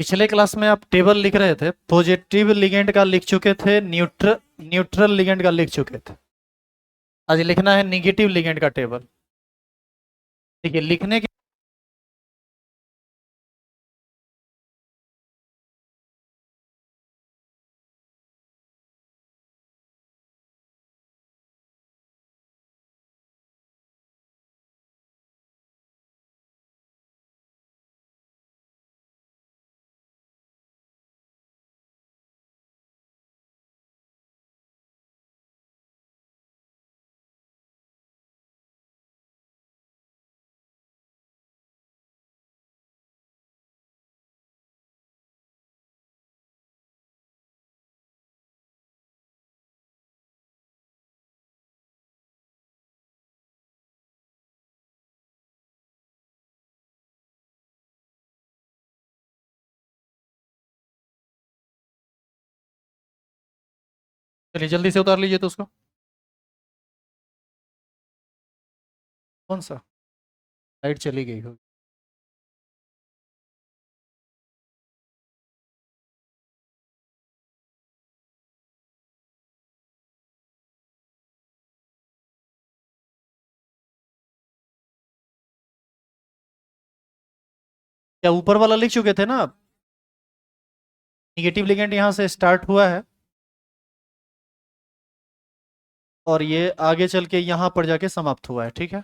पिछले क्लास में आप टेबल लिख रहे थे, पॉजिटिव लिगेंड का लिख चुके थे, न्यूट्रल लिगेंड का लिख चुके थे। आज लिखना है निगेटिव लिगेंड का टेबल। ठीक है, लिखने के चलिए जल्दी से उतार लीजिए तो उसको। कौन सा? लाइट चली गई होगी। क्या ऊपर वाला लिख चुके थे ना आप? निगेटिव लिगेंड यहाँ से स्टार्ट हुआ है और ये आगे चल के यहाँ पर जाके समाप्त हुआ है। ठीक है,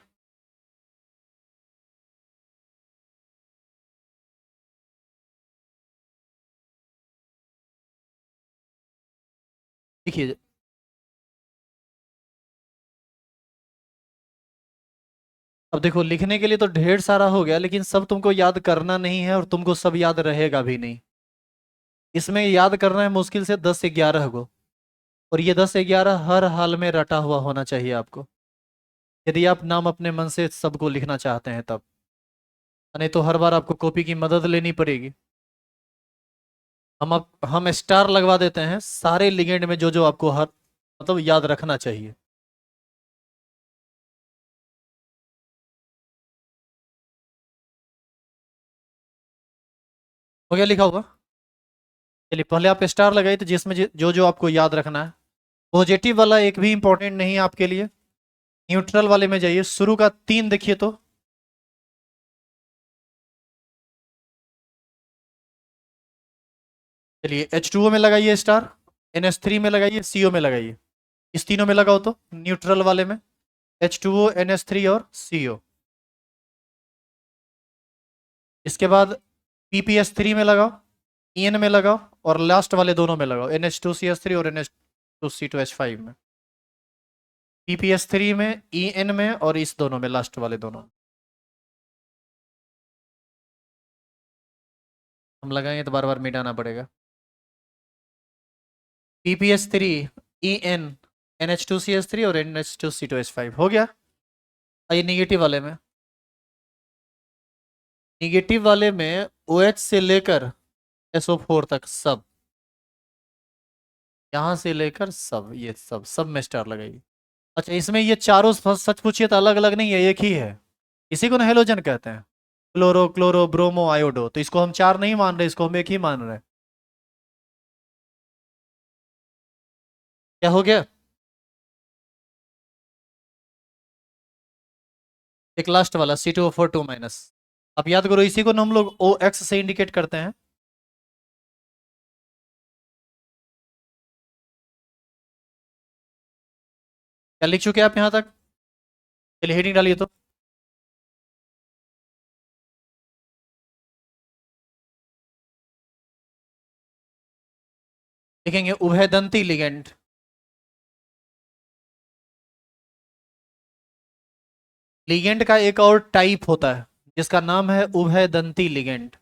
देखिए। अब देखो, लिखने के लिए तो ढेर सारा हो गया, लेकिन सब तुमको याद करना नहीं है और तुमको सब याद रहेगा भी नहीं। इसमें याद करना है मुश्किल से 10 से 11 को, और ये 10 से 11 हर हाल में रटा हुआ होना चाहिए आपको, यदि आप नाम अपने मन से सबको लिखना चाहते हैं तब। नहीं तो हर बार आपको कॉपी की मदद लेनी पड़ेगी। हम स्टार लगवा देते हैं सारे लिगेंड में, जो जो आपको हर मतलब याद रखना चाहिए। हो गया लिखा हुआ? चलिए, पहले आप स्टार लगाइए तो जिसमें जो जो आपको याद रखना है। पॉजिटिव वाला एक भी इंपॉर्टेंट नहीं है आपके लिए। न्यूट्रल वाले में जाइए, शुरू का 3 देखिए तो। चलिए, H2O में लगाइए स्टार, NH3 में लगाइए, CO में लगाइए। इस तीनों में लगाओ तो, न्यूट्रल वाले में H2O, NH3 और CO। इसके बाद PPS3 में लगाओ, EN में लगाओ, और लास्ट वाले दोनों में लगाओ, NH2CH3 और NH2C2H5 में। PPS3 में, EN में, और इस दोनों में, लास्ट वाले दोनों। हम लगाएंगे तो बार बार मिटाना पड़ेगा। PPS3, EN, NH2CH3 और NH2C2H5 हो गया। आइए निगेटिव वाले में। निगेटिव वाले में OH से लेकर SO4 तक सब, यहां से लेकर सब, ये सब सब में स्टार लगाइए। अच्छा, इसमें ये चारों सच पूछिए तो अलग अलग नहीं है, एक ही है। इसी को ना हेलोजन कहते हैं, क्लोरो क्लोरो ब्रोमो आयोडो। तो इसको हम चार नहीं मान रहे, इसको हम एक ही मान रहे हैं। क्या हो गया? एक लास्ट वाला C2O4 2-। अब याद करो, इसी को ना हम लोग OX से इंडिकेट करते हैं। क्या लिख चुके हैं आप यहां तक? चलिए हेडिंग डालिए तो। लिखेंगे उभयदंती लिगेंड। लिगेंड का एक और टाइप होता है जिसका नाम है उभयदंती लिगेंड।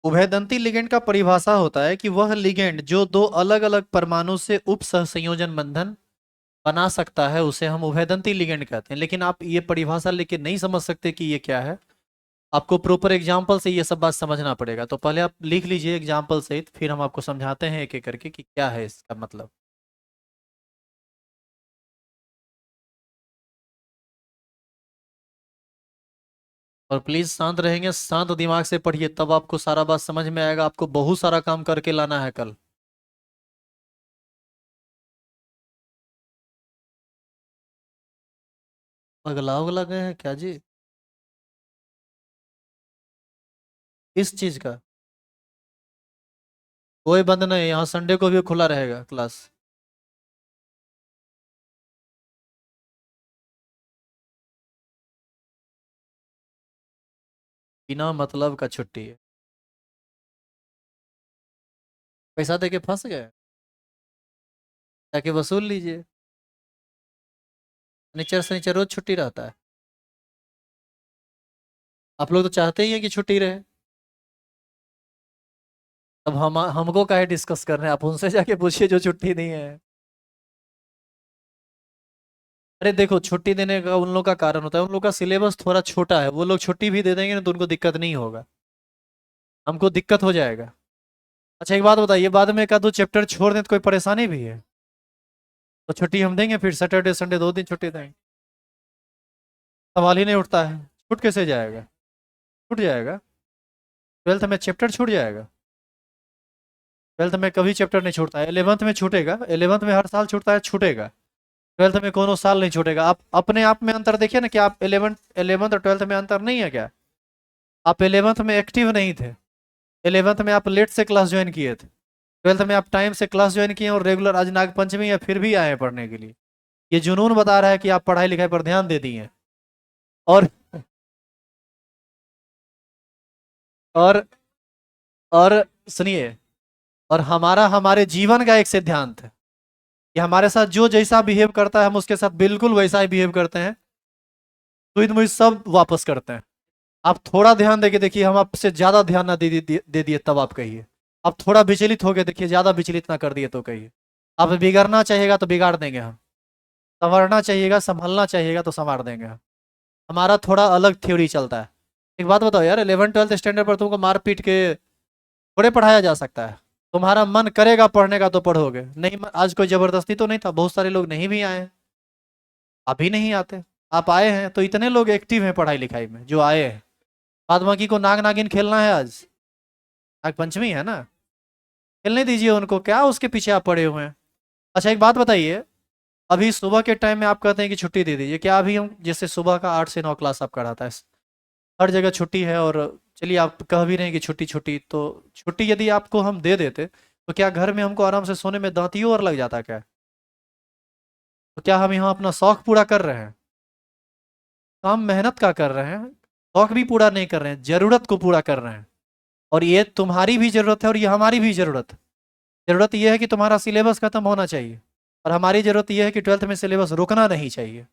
उभयदंती लिगेंड का परिभाषा होता है कि वह लिगेंड जो दो अलग अलग परमाणु से उप सहसंयोजन बंधन बना सकता है उसे हम उभयदंती लिगेंड कहते हैं। लेकिन आप ये परिभाषा लेके नहीं समझ सकते कि ये क्या है, आपको प्रॉपर एग्जाम्पल से ये सब बात समझना पड़ेगा। तो पहले आप लिख लीजिए एग्जाम्पल सहित, फिर हम आपको समझाते हैं एक एक करके कि क्या है इसका मतलब। और प्लीज शांत रहेंगे, शांत दिमाग से पढ़िए, तब आपको सारा बात समझ में आएगा। आपको बहुत सारा काम करके लाना है कल। पगला उगला गए हैं क्या जी? इस चीज का कोई बंद नहीं, यहाँ संडे को भी खुला रहेगा क्लास। बिना मतलब का छुट्टी है? पैसा दे के फंस गए, जाके वसूल लीजिए। शनिचर शनिचर रोज छुट्टी रहता है। आप लोग तो चाहते ही हैं कि छुट्टी रहे। अब हम हमको काहे डिस्कस कर रहे हैं, आप उनसे जाके पूछिए जो छुट्टी नहीं है। अरे देखो, छुट्टी देने का उन लोग का कारण होता है, उन लोग का सिलेबस थोड़ा छोटा है, वो लोग छुट्टी भी दे देंगे ना तो उनको दिक्कत नहीं होगा, हमको दिक्कत हो जाएगा। अच्छा एक बात बताइए, बाद में एक आध दो चैप्टर छोड़ दें तो कोई परेशानी भी है? तो छुट्टी हम देंगे, फिर सैटरडे संडे 2 दिन छुट्टी देंगे। सवाल ही नहीं उठता है, छूट कैसे जाएगा? छूट जाएगा। ट्वेल्थ में चैप्टर छूट जाएगा? ट्वेल्थ में कभी चैप्टर नहीं छूटता है, 11th में छूटेगा, 11th में हर साल छूटता है, छूटेगा। ट्वेल्थ में कोनो साल नहीं छूटेगा। आप अपने आप में अंतर देखिए ना, कि आप 11th और ट्वेल्थ में अंतर नहीं है क्या? आप 11th में एक्टिव नहीं थे, 11th में आप लेट से क्लास ज्वाइन किए थे, ट्वेल्थ में आप टाइम से क्लास ज्वाइन किए और रेगुलर आज नाग पंचमी है फिर भी आए हैं पढ़ने के लिए। ये जुनून बता रहा है कि आप पढ़ाई लिखाई पर ध्यान दे दिए हैं। और और और सुनिए, और हमारा हमारे जीवन का एक सिद्धांत है कि हमारे साथ जो जैसा बिहेव करता है हम उसके साथ बिल्कुल वैसा ही बिहेव करते हैं, तो मुझे सब वापस करते हैं। आप थोड़ा ध्यान देके देखिए, हम आपसे ज्यादा ध्यान ना दे दिए तब आप कहिए। आप थोड़ा विचलित हो गए देखिए, ज्यादा विचलित ना कर दिए तो कहिए। आप बिगड़ना चाहिएगा तो बिगाड़ देंगे हम, संवरना चाहिएगा संभलना चाहिएगा तो संवार देंगे हम। हमारा थोड़ा अलग थ्योरी चलता है। एक बात बताओ यार, 11th 12th स्टैंडर्ड पर तुमको मार पीट के थोड़े पढ़ाया जा सकता है? तुम्हारा मन करेगा पढ़ने का तो पढ़ोगे, नहीं आज कोई जबरदस्ती तो नहीं था, बहुत सारे लोग नहीं भी आए हैं, अभी नहीं आते। आप आए हैं तो इतने लोग एक्टिव हैं पढ़ाई लिखाई में जो आए हैं। बाद बाकी को नाग नागिन खेलना है आज, नाग पंचमी है ना, खेलने दीजिए उनको, क्या उसके पीछे आप पड़े हुए हैं। अच्छा एक बात बताइए, अभी सुबह के टाइम में आप कहते हैं कि छुट्टी दे दीजिए, क्या अभी हम जैसे सुबह का 8 से 9 क्लास आप कराता है, हर जगह छुट्टी है, और चलिए आप कह भी रहे हैं कि छुट्टी छुट्टी, तो छुट्टी यदि आपको हम दे देते तो क्या घर में हमको आराम से सोने में दांतियों और लग जाता क्या? तो क्या हम यहाँ अपना शौक पूरा कर रहे हैं? तो हम मेहनत का कर रहे हैं, शौक भी पूरा नहीं कर रहे हैं, जरूरत को पूरा कर रहे हैं। और ये तुम्हारी भी जरूरत है और ये हमारी भी जरूरत है। जरूरत ये है कि तुम्हारा सिलेबस खत्म होना चाहिए, और हमारी जरूरत ये है कि ट्वेल्थ में सिलेबस रुकना नहीं चाहिए।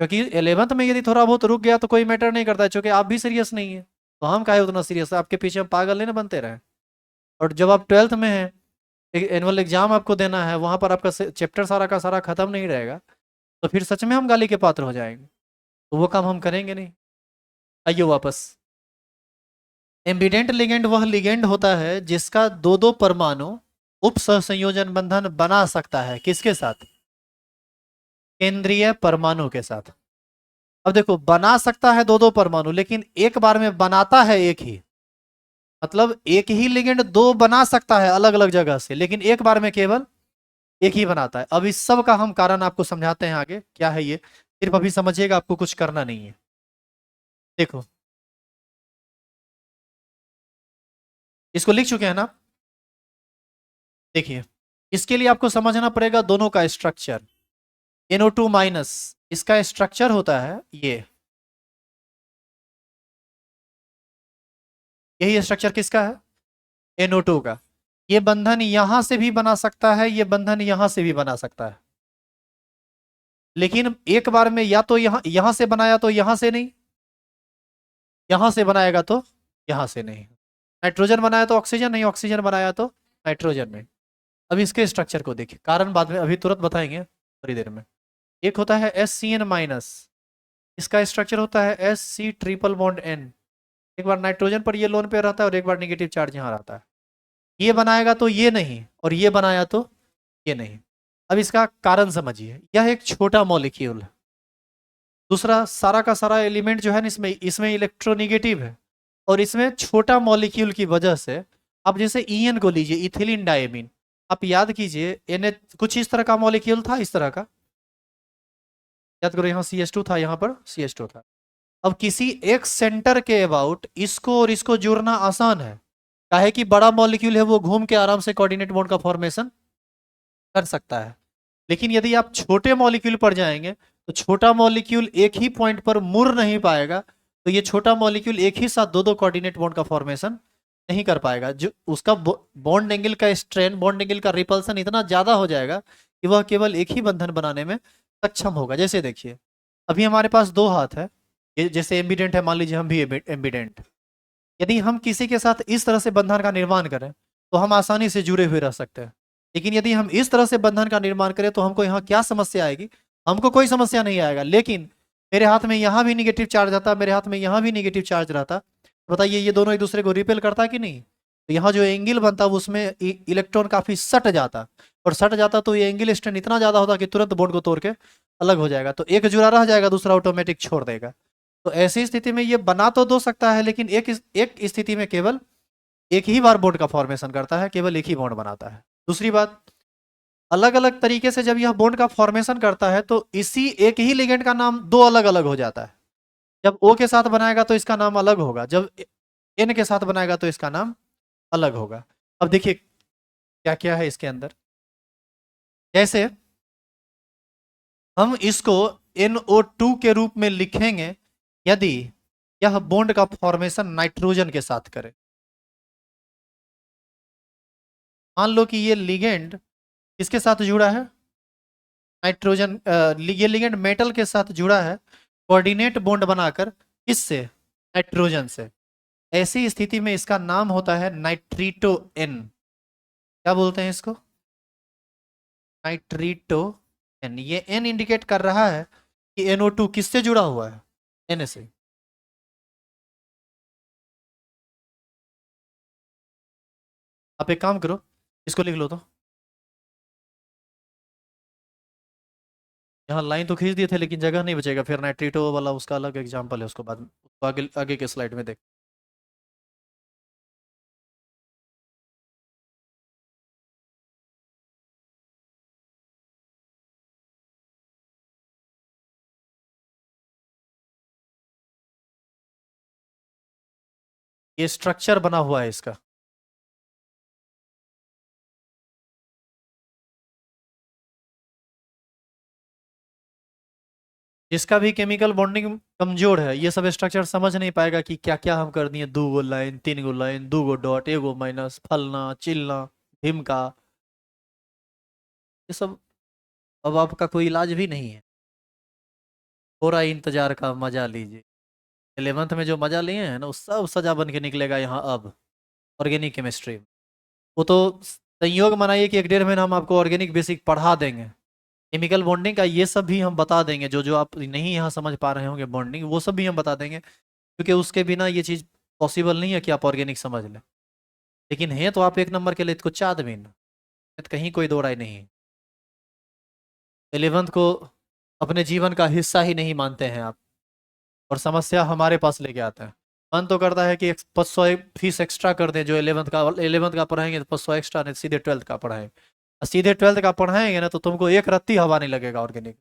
क्योंकि 11th में यदि थोड़ा बहुत रुक गया तो कोई मैटर नहीं करता है, क्योंकि आप भी सीरियस नहीं है, तो हम काहे उतना सीरियस है, आपके पीछे हम पागल नहीं ना बनते रहे। और जब आप ट्वेल्थ में हैं, एनुअल एग्जाम आपको देना है, वहां पर आपका चैप्टर सारा का सारा खत्म नहीं रहेगा, तो फिर सच में हम गाली के पात्र हो जाएंगे, तो वो काम हम करेंगे नहीं। आइए वापस। एम्बिडेंट लिगेंड वह लिगेंड होता है जिसका दो दो परमाणु उप सहसंयोजन बंधन बना सकता है, किसके साथ? केंद्रीय परमाणु के साथ। अब देखो, बना सकता है दो दो परमाणु, लेकिन एक बार में बनाता है एक ही। मतलब एक ही लिगेंड दो बना सकता है अलग अलग जगह से, लेकिन एक बार में केवल एक ही बनाता है। अब इस सब का हम कारण आपको समझाते हैं आगे क्या है ये, सिर्फ अभी समझिएगा, आपको कुछ करना नहीं है। देखो, इसको लिख चुके हैं ना? देखिए, इसके लिए आपको समझना पड़ेगा दोनों का स्ट्रक्चर। NO2 माइनस, इसका स्ट्रक्चर होता है ये, यही स्ट्रक्चर किसका है? NO2 का। ये बंधन यहां से भी बना सकता है, ये बंधन यहां से भी बना सकता है, लेकिन एक बार में या तो यहां यहां से बनाया तो यहां से नहीं, यहां से बनाएगा तो यहां से नहीं। नाइट्रोजन बनाया तो ऑक्सीजन नहीं, ऑक्सीजन बनाया तो नाइट्रोजन में। अब इसके स्ट्रक्चर को देखिए, कारण बाद में अभी तुरंत बताएंगे, थोड़ी देर में। एक होता है SCN-, इसका स्ट्रक्चर होता है SC ट्रिपल बॉन्ड N। एक बार नाइट्रोजन पर ये लोन पे रहता है और एक बार नेगेटिव चार्ज यहाँ रहता है। ये बनाएगा तो ये नहीं, और ये बनाया तो ये नहीं। अब इसका कारण समझिए, यह एक छोटा मॉलिक्यूल है। दूसरा सारा का सारा एलिमेंट जो है ना, इसमें इसमें इलेक्ट्रोनिगेटिव है, और इसमें छोटा मॉलिक्यूल की वजह से, अब जैसे EN को लीजिए, इथिलीन डायमीन। आप याद कीजिए NH कुछ इस तरह का मॉलिक्यूल था, इस तरह का, याद करो, यहाँ CH2 था, यहाँ पर CH2 था। अब किसी एक सेंटर के अबाउट इसको और इसको जोड़ना आसान है, काहे कि बड़ा मॉलिक्यूल है, वो घूम के आराम से कोऑर्डिनेट बॉन्ड का फॉर्मेशन कर सकता है। लेकिन यदि आप छोटे मॉलिक्यूल पर जाएंगे तो छोटा मॉलिक्यूल एक ही पॉइंट पर मुड़ नहीं पाएगा, तो ये छोटा मॉलिक्यूल एक ही साथ दो दो कोऑर्डिनेट बॉन्ड का फॉर्मेशन नहीं कर पाएगा। जो उसका बॉन्ड एंगल का स्ट्रेन, बॉन्ड एंगल का रिपल्सन इतना ज्यादा हो जाएगा कि वह केवल एक ही बंधन बनाने में सक्षम होगा। जैसे देखिए, अभी हमारे पास दो हाथ है, ये जैसे एम्बिडेंट है, मान लीजिए हम भी एम्बिडेंट। यदि हम किसी के साथ इस तरह से बंधन का निर्माण करें तो हम आसानी से जुड़े हुए रह सकते हैं। लेकिन यदि हम इस तरह से बंधन का निर्माण करें तो हमको यहाँ क्या समस्या आएगी? हमको कोई समस्या नहीं आएगा, लेकिन मेरे हाथ में यहाँ भी निगेटिव चार्ज आता, मेरे हाथ में यहाँ भी निगेटिव चार्ज रहता, बताइए ये दोनों एक दूसरे को रिपेल करता कि नहीं? तो यहाँ जो एंगल बनता है उसमें इलेक्ट्रॉन काफी सट जाता, और सट जाता तो ये एंगल स्ट्रेन इतना ज्यादा होता कि तुरंत बॉन्ड को तोड़ के अलग हो जाएगा, तो एक जुड़ा रह जाएगा, दूसरा ऑटोमेटिक छोड़ देगा। तो ऐसी स्थिति में ये बना तो दो सकता है, लेकिन एक स्थिति में केवल एक ही बार बॉन्ड का फॉर्मेशन करता है, केवल एक ही बॉन्ड बनाता है। दूसरी बात, अलग अलग तरीके से जब यह बॉन्ड का फॉर्मेशन करता है तो इसी एक ही लिगेंड का नाम दो अलग अलग हो जाता है। जब O के साथ बनाएगा तो इसका नाम अलग होगा, जब N के साथ बनाएगा तो इसका नाम अलग होगा। अब देखिए क्या क्या है इसके अंदर। जैसे हम इसको NO2 के रूप में लिखेंगे यदि यह बॉन्ड का फॉर्मेशन नाइट्रोजन के साथ करे। मान लो कि ये लिगेंड किसके साथ जुड़ा है? नाइट्रोजन। ये लिगेंड मेटल के साथ जुड़ा है, कोऑर्डिनेट बॉन्ड बनाकर, किससे? नाइट्रोजन से। ऐसी स्थिति में इसका नाम होता है नाइट्रीटो N। क्या बोलते हैं इसको? नाइट्रीटो N। ये N इंडिकेट कर रहा है कि NO2 किससे जुड़ा हुआ है? N से। आप एक काम करो, इसको लिख लो तो। यहाँ लाइन तो खींच दिए थे लेकिन जगह नहीं बचेगा, फिर नाइट्रीटो वाला उसका अलग एग्जाम्पल है, उसको बाद में, उसको आगे आगे के स्लाइड में देख। ये स्ट्रक्चर बना हुआ है इसका। जिसका भी केमिकल बॉन्डिंग कमजोर है, ये सब स्ट्रक्चर समझ नहीं पाएगा कि क्या क्या हम कर दिए, 2 गो लाइन, 3 गो लाइन, 2 गो डॉट, 1 गो माइनस, फलना चिलना, ढिमका, ये सब अब आपका कोई इलाज भी नहीं है। थोड़ा इंतजार का मजा लीजिए। 11th में जो मजा लिए हैं ना, वो सब सजा बन के निकलेगा यहाँ अब, ऑर्गेनिक केमिस्ट्री। वो तो संयोग मनाइए कि 1 1.5 महीना हम आपको ऑर्गेनिक बेसिक पढ़ा देंगे। केमिकल बॉन्डिंग का ये सब भी हम बता देंगे, जो जो आप नहीं यहाँ समझ पा रहे होंगे बॉन्डिंग, वो सब भी हम बता देंगे, क्योंकि उसके बिना ये चीज़ पॉसिबल नहीं है कि आप ऑर्गेनिक समझ लें। लेकिन है तो आप एक नंबर के लिए इसको चाद भी ना, कहीं कोई दो राय नहीं है। 11th को अपने जीवन का हिस्सा ही नहीं मानते हैं आप, और समस्या हमारे पास लेके आते हैं। मन तो करता है कि 500 फीस एक्स्ट्रा कर दें, जो 11th का पढ़ाएंगे तो 500 एक्स्ट्रा, नहीं सीधे 12th का पढ़ाएंगे। सीधे 12th का पढ़ाएंगे ना तो तुमको एक रत्ती हवा नहीं लगेगा ऑर्गेनिक।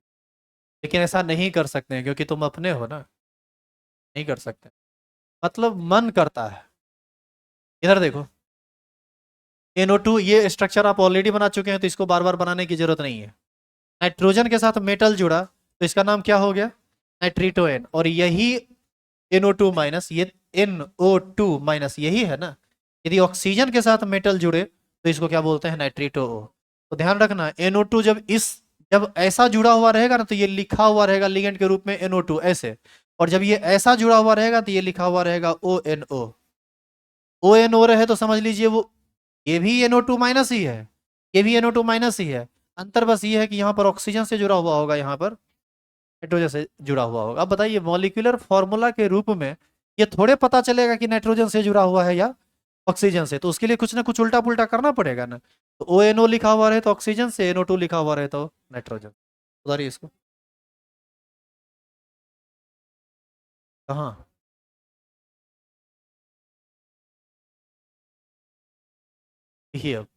लेकिन ऐसा नहीं कर सकते हैं क्योंकि तुम अपने हो ना, नहीं कर सकते। मतलब मन करता है। इधर देखो, NO2 ये स्ट्रक्चर आप ऑलरेडी बना चुके हैं तो इसको बार बार बनाने की जरूरत नहीं है। नाइट्रोजन के साथ मेटल जुड़ा तो इसका नाम क्या हो गया? नाइट्रीटो N। और यही NO2-, ये NO2-, यही है ना। यदि ऑक्सीजन के साथ मेटल जुड़े तो इसको क्या बोलते हैं? नाइट्रीटो O। तो ध्यान रखना, NO2 जब ऐसा जुड़ा हुआ रहेगा ना तो ये लिखा हुआ रहेगा लिगेंड के रूप में NO2 ऐसे, और जब ये ऐसा जुड़ा हुआ रहेगा तो ये लिखा हुआ रहेगा ONO। ONO रहे तो समझ लीजिए वो, ये भी NO2- ही है, ये भी NO2- ही है। अंतर बस ये है कि यहाँ पर ऑक्सीजन से जुड़ा हुआ होगा, यहाँ पर नाइट्रोजन से जुड़ा हुआ होगा। अब बताइए मॉलिक्यूलर फॉर्मूला के रूप में ये थोड़े पता चलेगा कि नाइट्रोजन से जुड़ा हुआ है या ऑक्सीजन से, तो उसके लिए कुछ ना कुछ उल्टा पुल्टा करना पड़ेगा ना। तो ओ एन ओ लिखा हुआ रहे तो ऑक्सीजन से, NO2 लिखा हुआ रहे तो नाइट्रोजन। उधारिए इसको। कहाँ? देखिए अब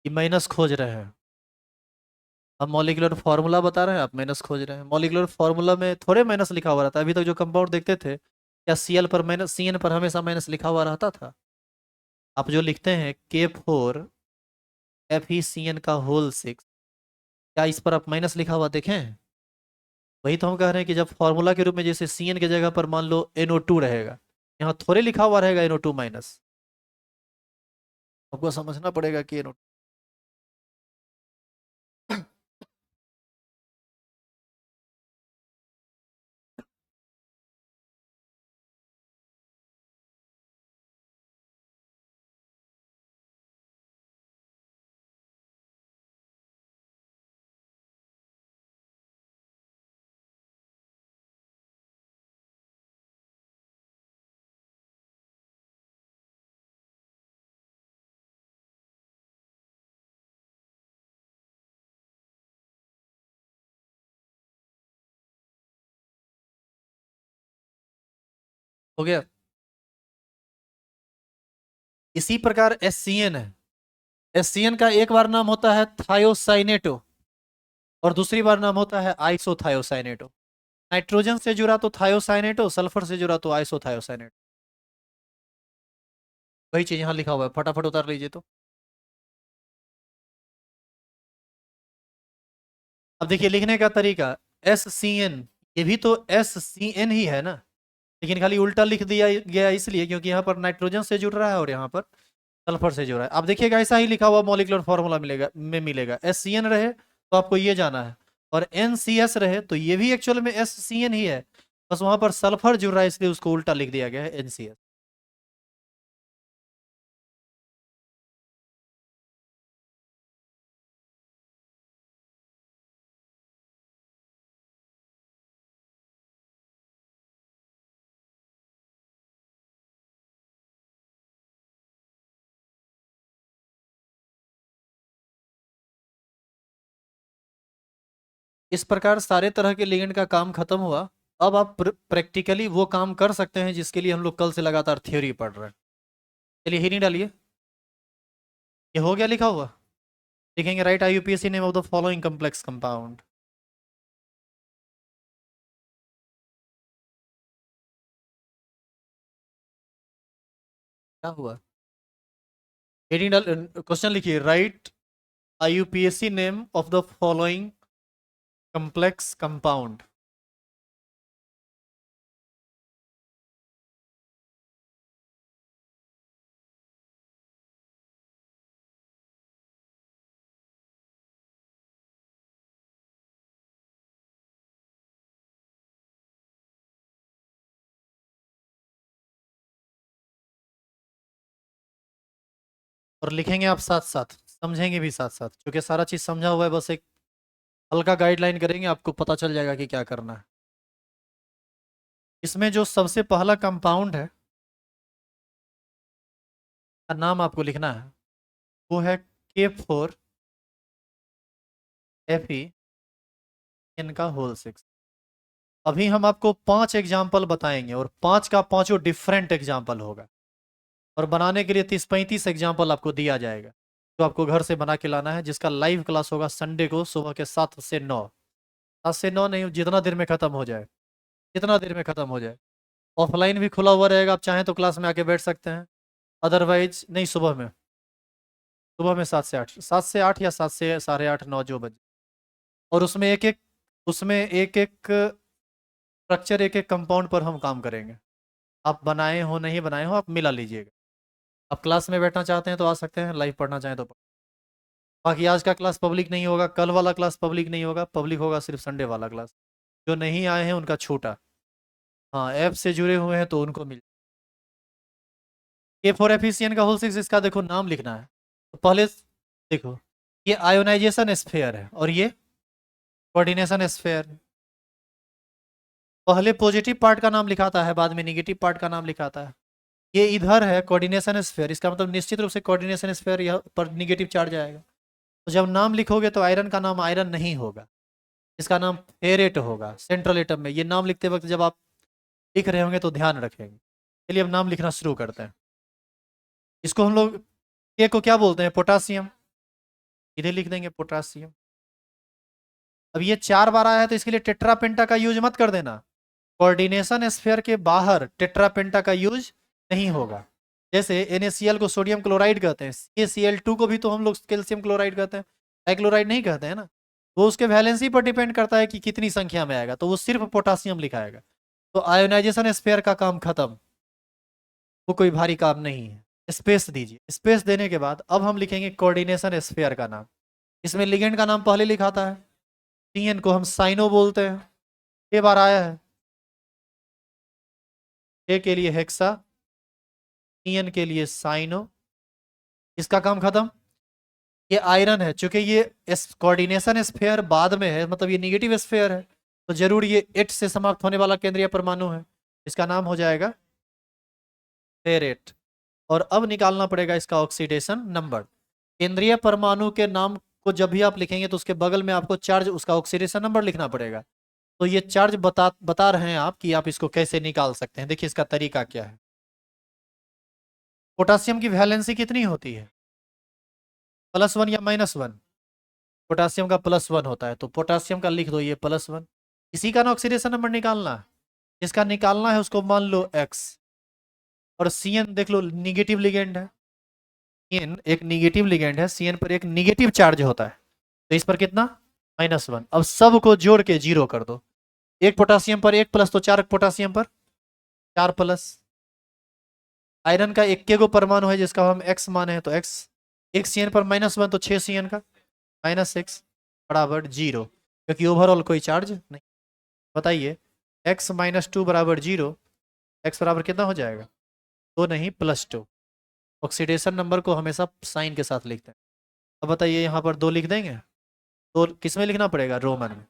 ये माइनस खोज रहे हैं, हम मॉलिक्यूलर फार्मूला बता रहे हैं, आप माइनस खोज रहे हैं। मॉलिक्यूलर फार्मूला में थोड़े माइनस लिखा हुआ रहता है, अभी तक जो कंपाउंड देखते थे क्या Cl पर माइनस, CN पर हमेशा माइनस लिखा हुआ रहता था? आप जो लिखते हैं K4 FeCN का होल 6, क्या इस पर आप माइनस लिखा हुआ देखें हैं? वही तो हम कह रहे हैं कि जब फॉर्मूला के रूप में जैसे CN की जगह पर मान लो NO2 रहेगा, यहाँ थोड़े लिखा हुआ रहेगा NO2 माइनस। आपको समझना पड़ेगा कि NO2। हो गया। इसी प्रकार SCN है, SCN का एक बार नाम होता है थायोसाइनेटो और दूसरी बार नाम होता है आइसोथायोसाइनेटो। नाइट्रोजन से जुड़ा तो थायोसाइनेटो, सल्फर से जुड़ा तो आइसोथायोसाइनेटो। वही चीज यहाँ लिखा हुआ है, फटाफट उतार लीजिए तो। अब देखिए लिखने का तरीका, SCN, ये भी तो SCN ही है ना, लेकिन खाली उल्टा लिख दिया गया इसलिए क्योंकि यहाँ पर नाइट्रोजन से जुड़ रहा है और यहाँ पर सल्फर से जुड़ा है। आप देखिएगा ऐसा ही लिखा हुआ मॉलिक्यूलर फॉर्मूला मिलेगा। SCN रहे तो आपको ये जाना है, और NCS रहे तो ये भी एक्चुअल में SCN ही है, बस वहां पर सल्फर जुड़ रहा है इसलिए उसको उल्टा लिख दिया गया है NCS। इस प्रकार सारे तरह के लिगेंड का काम खत्म हुआ। अब आप प्रैक्टिकली वो काम कर सकते हैं जिसके लिए हम लोग कल से लगातार थ्योरी पढ़ रहे हैं। चलिए ही नहीं डालिए, ये हो गया लिखा हुआ। लिखेंगे right IUPAC name of the following complex compound. क्या हुआ? हेडिंग डाल, क्वेश्चन लिखिए right IUPAC name of the following complex compound. और लिखेंगे आप साथ साथ, समझेंगे भी साथ साथ, क्योंकि सारा चीज समझा हुआ है, बस एक हल्का गाइडलाइन करेंगे आपको पता चल जाएगा कि क्या करना है। इसमें जो सबसे पहला कंपाउंड है का नाम आपको लिखना है, वो है K4 FeN का होल 6। अभी हम आपको 5 एग्जाम्पल बताएंगे और 5 का पांचों डिफरेंट एग्जाम्पल होगा, और बनाने के लिए 30-35 एग्जाम्पल आपको दिया जाएगा, जो आपको घर से बना के लाना है, जिसका लाइव क्लास होगा संडे को सुबह के 7 से 9। 7 से 9 नहीं, जितना देर में खत्म हो जाए, जितना देर में खत्म हो जाए। ऑफलाइन भी खुला हुआ रहेगा, आप चाहें तो क्लास में आके बैठ सकते हैं, अदरवाइज नहीं, सुबह में, सुबह में 7 से 8, 7 से 8 या 7 से 8:30 9 जो बजे। और उसमें एक एक स्ट्रक्चर, एक एक कंपाउंड पर हम काम करेंगे। आप बनाए हो नहीं बनाए हो, आप मिला लीजिएगा। आप क्लास में बैठना चाहते हैं तो आ सकते हैं, लाइव पढ़ना चाहें तो बाकी आज का क्लास पब्लिक नहीं होगा, कल वाला क्लास पब्लिक नहीं होगा, पब्लिक होगा सिर्फ संडे वाला क्लास। जो नहीं आए हैं उनका छूटा। हाँ, ऐप से जुड़े हुए हैं तो उनको मिल। K4 FeCN का होल 6, इसका देखो नाम लिखना है। तो पहले देखो ये आयोनाइजेशन स्फीयर है और ये कोऑर्डिनेशन स्फीयर है। पहले पॉजिटिव पार्ट का नाम लिखाता है, बाद में निगेटिव पार्ट का नाम लिखाता है। ये इधर है कोऑर्डिनेशन स्फीयर, इसका मतलब निश्चित रूप से कोऑर्डिनेशन स्फीयर यहाँ पर निगेटिव चार्ज आएगा। तो जब नाम लिखोगे तो आयरन का नाम आयरन नहीं होगा, इसका नाम फेरेट होगा सेंट्रल एटम में। ये नाम लिखते वक्त जब आप लिख रहे होंगे तो ध्यान रखेंगे। चलिए अब नाम लिखना शुरू करते हैं। इसको हम लोग के को क्या बोलते हैं? पोटासियम। इधर लिख देंगे पोटासियम। अब ये 4 बार आया है तो इसके लिए टेट्रापेंटा का यूज मत कर देना। कोऑर्डिनेशन स्फीयर के बाहर टेट्रापेंटा का यूज नहीं होगा। जैसे NaCl को सोडियम क्लोराइड कहते हैं, CaCl2 को भी तो हम लोग कैल्शियम क्लोराइड कहते हैं, डाइक्लोराइड नहीं कहते हैं ना। वो उसके वैलेंसी पर डिपेंड करता है कि कितनी संख्या में आएगा, तो वो सिर्फ पोटासियम लिखाएगा। तो आयोनाइजेशन स्फीयर का काम खत्म, वो कोई भारी काम नहीं है। स्पेस दीजिए। स्पेस देने के बाद अब हम लिखेंगे कोऑर्डिनेशन स्फीयर का नाम। इसमें लिगेंड का नाम पहले लिखाता है। CN को हम साइनो बोलते हैं, ये बार आया है। ए के लिए हेक्सा, CN के लिए साइनो। इसका काम खत्म। ये आयरन है, चूंकि ये कोऑर्डिनेशन स्फीयर बाद में है, मतलब ये निगेटिव स्फीयर है, तो जरूर ये 8 से समाप्त होने वाला केंद्रीय परमाणु है। इसका नाम हो जाएगा फेरेट। और अब निकालना पड़ेगा इसका ऑक्सीडेशन नंबर। केंद्रीय परमाणु के नाम को जब भी आप लिखेंगे तो उसके बगल में आपको चार्ज, उसका ऑक्सीडेशन नंबर लिखना पड़ेगा। तो ये चार्ज बता रहे हैं आप कि आप इसको कैसे निकाल सकते हैं। देखिए इसका तरीका क्या है। पोटासियम की वैलेंसी कितनी होती है? +1 या -1? पोटासियम का +1 होता है, तो पोटासियम का लिख दो ये +1। इसी का ना ऑक्सीडेशन नंबर निकालना है। जिसका निकालना है उसको मान लो x। और CN देख लो निगेटिव लिगेंड है। CN एक निगेटिव लिगेंड है, CN पर एक निगेटिव चार्ज होता है, तो इस पर कितना? -1। अब सबको जोड़ के 0 कर दो। एक पोटासियम पर 1 प्लस, तो 4 पोटासियम पर 4 प्लस। आयरन का 1 गो परमाणु है जिसका हम x माने हैं, तो x। एक CN पर -1 तो 6 CN का -6 बराबर 0, क्योंकि ओवरऑल कोई चार्ज नहीं। बताइए x -2 बराबर 0, x बराबर कितना हो जाएगा? 2 नहीं +2। ऑक्सीडेशन नंबर को हमेशा साइन के साथ लिखते हैं। अब बताइए यहाँ पर 2 लिख देंगे, तो किस में लिखना पड़ेगा? रोमन में।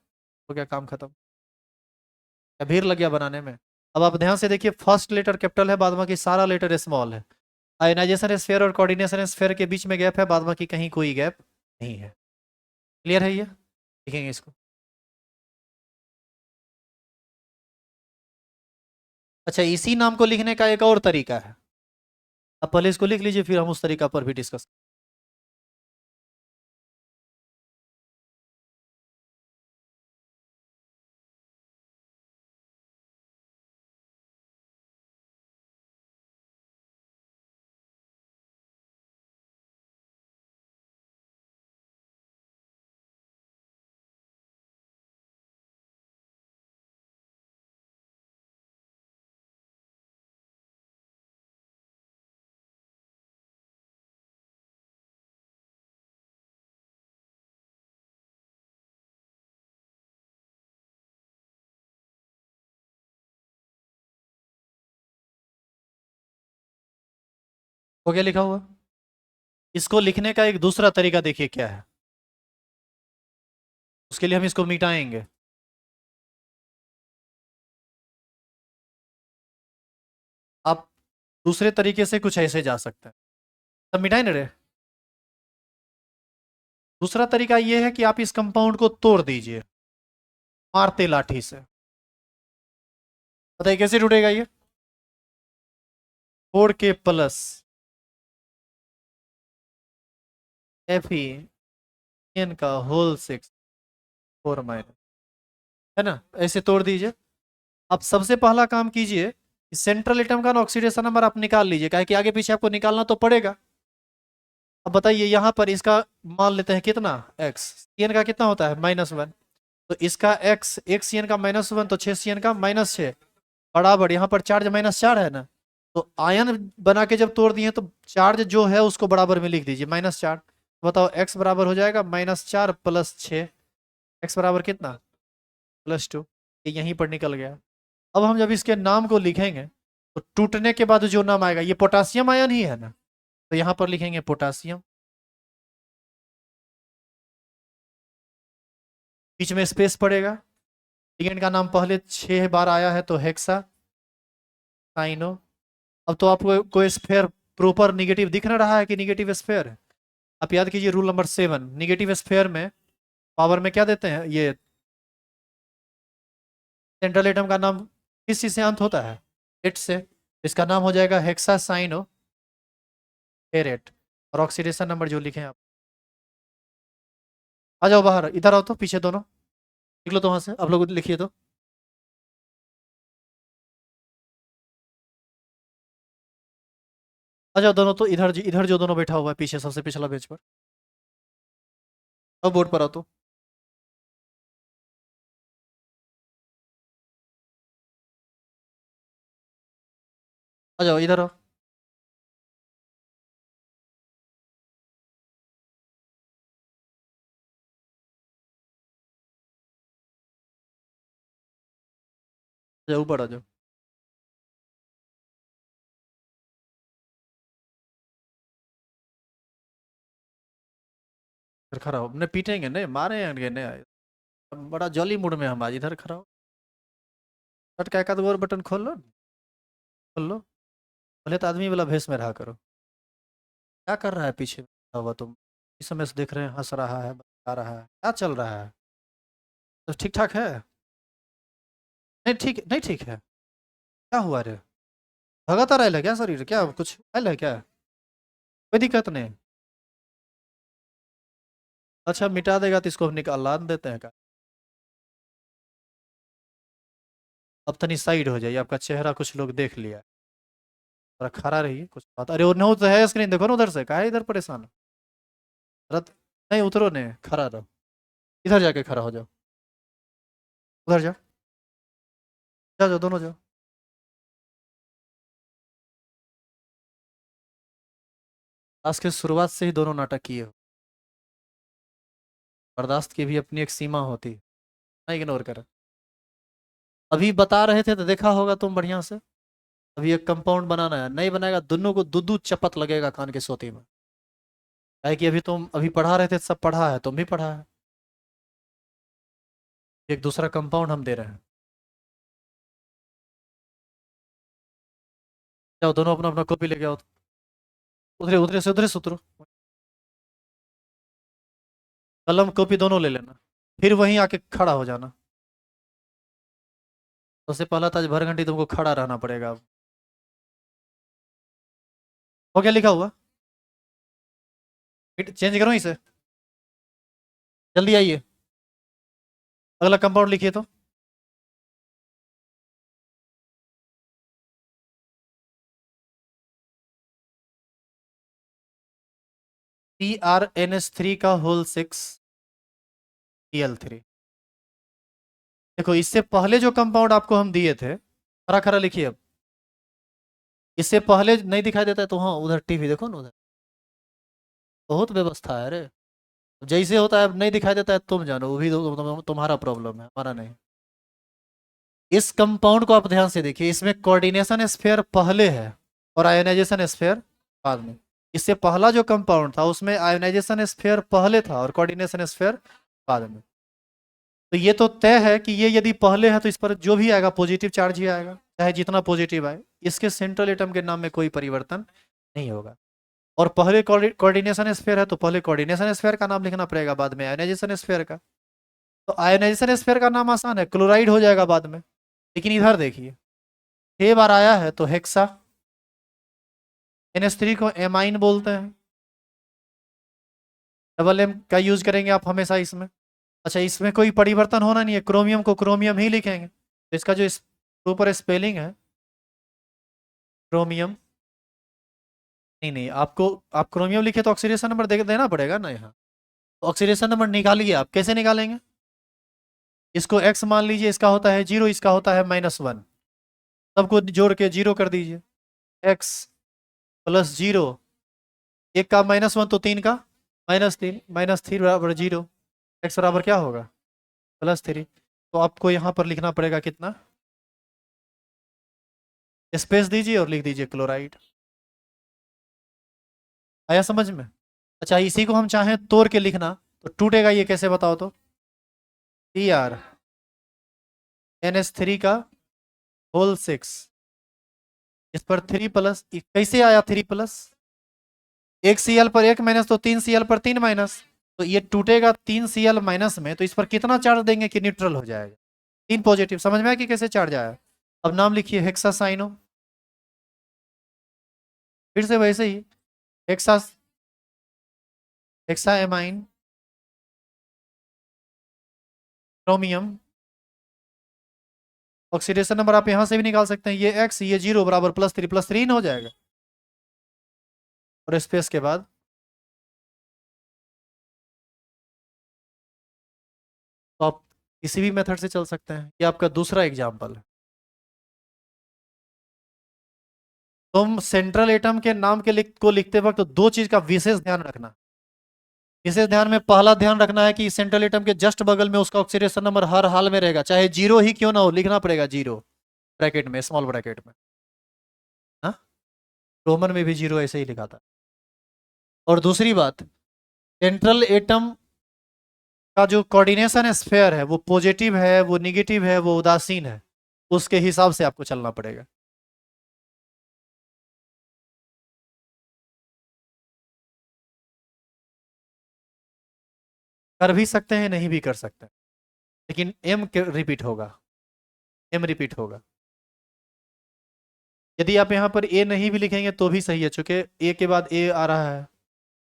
तो क्या काम खत्म? क्या भीड़ लग गया बनाने में? अब आप ध्यान से देखिए, फर्स्ट लेटर कैपिटल है, बाद बाकी सारा लेटर स्मॉल है। आयनाइजेशन स्फीयर और कोऑर्डिनेशन स्फीयर के बीच में गैप है, बाद बाकी कहीं कोई गैप नहीं है। क्लियर है ये? लिखेंगे इसको। अच्छा, इसी नाम को लिखने का एक और तरीका है। अब पहले इसको लिख लीजिए, फिर हम उस तरीका पर भी डिस्कस। हो गया लिखा हुआ। इसको लिखने का एक दूसरा तरीका देखिए क्या है। उसके लिए हम इसको मिटाएंगे। आप दूसरे तरीके से कुछ ऐसे जा सकते हैं। सब मिटाए ना रे। दूसरा तरीका यह है कि आप इस कंपाउंड को तोड़ दीजिए मारते लाठी से। बताइए कैसे टूटेगा ये? फोड़ के प्लस Fe का होल 6 4 माइनस, है ना? ऐसे तोड़ दीजिए। अब सबसे पहला काम कीजिए, सेंट्रल एटम का ऑक्सीडेशन नंबर आप निकाल लीजिए, काहे कि आगे पीछे आपको निकालना तो पड़ेगा। अब बताइए यहाँ पर इसका मान लेते हैं कितना? x। CN का कितना होता है? -1। तो इसका x, एक CN का -1 तो 6 CN का -6 बराबर, यहाँ पर चार्ज -4 है ना, तो आयन बना के जब तोड़ दिए तो चार्ज जो है उसको बराबर में लिख दीजिए -4। बताओ x बराबर हो जाएगा -4 + 6। x बराबर कितना? +2। ये यहीं पर निकल गया। अब हम जब इसके नाम को लिखेंगे तो टूटने के बाद जो नाम आएगा, ये पोटासियम आयन ही है ना, तो यहाँ पर लिखेंगे पोटासियम। बीच में स्पेस पड़ेगा। लिगेंड का नाम पहले 6 बार आया है तो हेक्सा साइनो। अब तो आपको कोई स्फेयर प्रॉपर निगेटिव दिख ना रहा है कि निगेटिव स्फेयर है। आप याद कीजिए रूल नंबर 7, निगेटिव स्फेयर में पावर में क्या देते हैं, ये सेंट्रल एटम का नाम किस चीज से अंत होता है, एट से। इसका नाम हो जाएगा हेक्सा साइनो फेरेट। और ऑक्सीडेशन नंबर जो लिखे हैं आप। आ जाओ बाहर, इधर आओ तो, पीछे दोनों निकलो तो वहां से, आप लोग लिखिए तो। आ जाओ दोनों तो, इधर जो दोनों बैठा हुआ है पीछे सबसे पिछला बेंच पर। अब बोर्ड पर आओ तो। आ जाओ इधर आओ। आ जाओ ऊपर आ जाओ। इधर खड़ा हो, अपने पीटेंगे नहीं, मारेंगे नहीं। बड़ा जॉली मूड में हम आज, इधर खड़ा हो। कट का एक आध और बटन खोल लो, खोल लो। पहले तो आदमी वाला भेष में रहा करो। क्या कर रहा है पीछे बैठा हुआ तुम? इस समय से देख रहे हैं, हंस रहा है, बता रहा है, क्या चल रहा है? तो ठीक ठाक है? नहीं ठीक, नहीं ठीक है? क्या हुआ रे? भगाता रहा क्या शरीर, क्या कुछ आयल है क्या? कोई दिक्कत नहीं। अच्छा मिटा देगा तो इसको हम निकाल देते हैं का। अब तनी साइड हो जाइए, आपका चेहरा कुछ लोग देख लिया। थोड़ा खड़ा रहिए, कुछ बात, अरे वो नहीं तो है स्क्रीन, देखो ना उधर से, काहे इधर परेशान हो? रत नहीं, उतरो नहीं, खड़ा रहो। इधर जाके खड़ा हो जाओ। उधर जाओ, जाओ जाओ दोनों जाओ। आज के शुरुआत से ही दोनों नाटक किए हो। बर्दाश्त की भी अपनी एक सीमा होती है, ना इग्नोर कर। अभी बता रहे थे तो देखा होगा तुम बढ़िया से। अभी एक कंपाउंड बनाना है, नहीं बनाएगा दोनों को दूध दूध चपत लगेगा कान के सोती में। है कि अभी तुम अभी पढ़ा रहे थे, सब पढ़ा है, तुम भी पढ़ा है। एक दूसरा कंपाउंड हम दे रहे हैं। जाओ दोनों अपना अपना कॉपी लेके आओ। उधरे उधरे से, उधरे से उतरो। कलम कॉपी दोनों ले लेना, फिर वहीं आके खड़ा हो जाना। सबसे पहला तो आज भर घंटी तुमको खड़ा रहना पड़ेगा अब। हो क्या लिखा हुआ? चेंज करो इसे, जल्दी आइए। अगला कंपाउंड लिखिए तो। CrNH3 का होल 6 Cl3। देखो इससे पहले जो कंपाउंड आपको हम दिए थे, खरा खरा लिखिए अब। इससे पहले नहीं दिखाई देता है तो हाँ उधर टीवी देखो ना उधर। बहुत व्यवस्था है अरे। जैसे होता है, अब नहीं दिखाई देता है तुम जानो, वो भी तुम्हारा प्रॉब्लम है, हमारा नहीं। इस कंपाउंड को आप ध्यान से देखिए, इसमें कोऑर्डिनेशन स्फीयर पहले है और आयोनाइजेशन स्फीयर बाद में। इससे पहला जो कंपाउंड था उसमें आयोनाइजेशन स्फीयर पहले था और कोऑर्डिनेशन स्फीयर बाद में। तो ये तो तय है कि ये यदि पहले है तो इस पर जो भी आएगा पॉजिटिव चार्ज ही आएगा, चाहे जितना पॉजिटिव आए। इसके सेंट्रल एटम के नाम में कोई परिवर्तन नहीं होगा। और पहले कोऑर्डिनेशन स्फीयर है तो पहले कोऑर्डिनेशन स्फीयर का नाम लिखना पड़ेगा, बाद में आयोनाइजेशन स्फीयर का। तो आयोनाइजेशन स्फीयर का नाम आसान है, क्लोराइड हो जाएगा बाद में। लेकिन इधर देखिए, 6 बार आया है तो हेक्सा। NH3 को एमाइन बोलते हैं। डबल एम का यूज करेंगे आप हमेशा इसमें। अच्छा इसमें कोई परिवर्तन होना नहीं है, क्रोमियम को क्रोमियम ही लिखेंगे, तो इसका जो प्रॉपर स्पेलिंग है क्रोमियम। नहीं नहीं, आपको आप क्रोमियम लिखे तो ऑक्सीडेशन नंबर देना पड़ेगा ना यहाँ। तो ऑक्सीडेशन नंबर निकालिए, आप कैसे निकालेंगे? इसको x मान लीजिए, इसका होता है 0, इसका होता है -1। सबको जोड़ के 0 कर दीजिए। x प्लस 0, एक का -1 तो 3 का -3, -3 बराबर 0। x बराबर क्या होगा? +3। तो आपको यहाँ पर लिखना पड़ेगा कितना, स्पेस दीजिए और लिख दीजिए क्लोराइड। आया समझ में? अच्छा इसी को हम चाहें तोड़ के लिखना तो टूटेगा ये कैसे बताओ तो? Cr NH3 का होल 6, इस पर 3 प्लस, कैसे आया 3 प्लस? एक Cl पर एक माइनस तो 3 Cl पर 3 माइनस, तो ये टूटेगा 3 Cl माइनस में, तो इस पर कितना चार्ज देंगे कि न्यूट्रल हो जाएगा? 3 पॉजिटिव। समझ में आया कि कैसे चार्ज आया? अब नाम लिखिए हेक्सासाइनो, फिर से वैसे ही हेक्सा हेक्साएमाइन क्रोमियम। ऑक्सीडेशन नंबर आप यहां से भी निकाल सकते हैं, ये x ये 0 बराबर +3 हो जाएगा। और स्पेस के बाद तो आप किसी भी मेथड से चल सकते हैं। ये आपका दूसरा एग्जाम्पल है। तुम सेंट्रल एटम के नाम के को लिखते वक्त तो दो चीज का विशेष ध्यान रखना। विशेष ध्यान में पहला ध्यान रखना है कि सेंट्रल एटम के जस्ट बगल में उसका ऑक्सीडेशन नंबर हर हाल में रहेगा, चाहे 0 ही क्यों ना हो, लिखना पड़ेगा 0 ब्रैकेट में, स्मॉल ब्रैकेट में। हाँ, रोमन में भी 0 ऐसे ही लिखा था। और दूसरी बात, सेंट्रल एटम का जो कोऑर्डिनेशन है स्फेयर है, वो पॉजिटिव है, वो निगेटिव है, वो उदासीन है, उसके हिसाब से आपको चलना पड़ेगा। कर भी सकते हैं, नहीं भी कर सकते हैं, लेकिन एम रिपीट होगा, एम रिपीट होगा। यदि आप यहाँ पर ए नहीं भी लिखेंगे तो भी सही है, चूंकि ए के बाद ए आ रहा है,